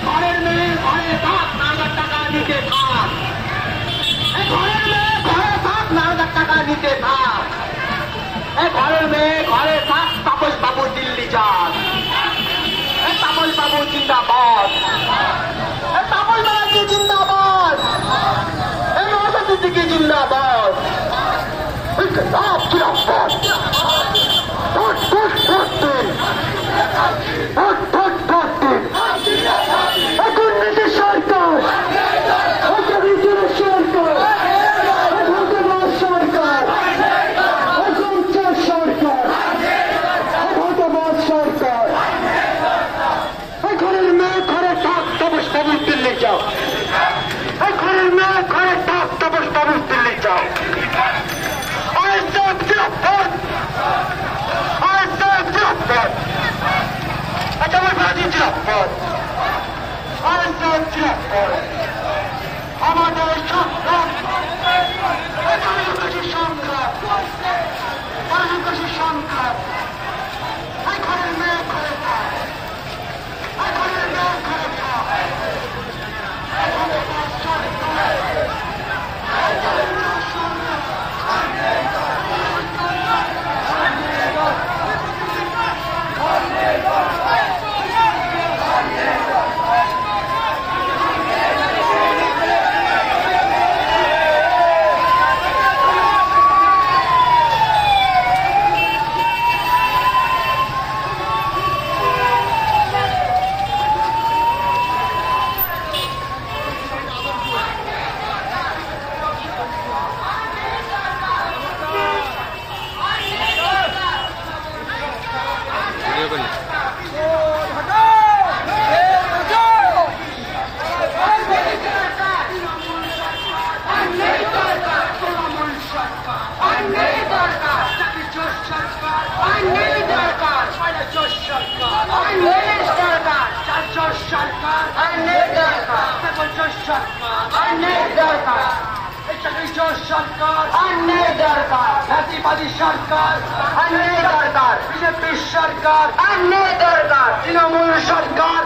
ঘরের মেয়ে ঘরে থাক, 9,000 টাকা নিতে থাক। ঘরের মেয়ে ঘরে থাক, 9,000 টাকা নিতে থাক। ঘরের মেয়ে ঘরে থাক, তাপস বাবু দিল্লি যান। তাপস বাবু জিন্দাবাদ, তাপস বাবু জিন্দাবাদ, নওশাদ সিদ্দিকী জিন্দাবাদ। জিন্দাবাদ, ভোট ভোট ভোট দিন, ভোট ভোট ভোট দিন। এখন নিজের সরকার, নিজের সরকার, ভোটবাজ সরকার, সরকার, ভোটবাজ সরকার। ঘরের মেয়ে ঘরে থাক, তাপস বাবু দিল্লি যাও। ঘরের মেয়ে ঘরে থাক, তাপস বাবু দিল্লি যাও। আমাদের সংগ্রাম, সংগ্রাম, ঘরের মেয়ে ঘরে থাক, ঘরের মেয়ে ঘরে থাক। সরকার বিজেপি সরকার, তৃণমূল সরকার।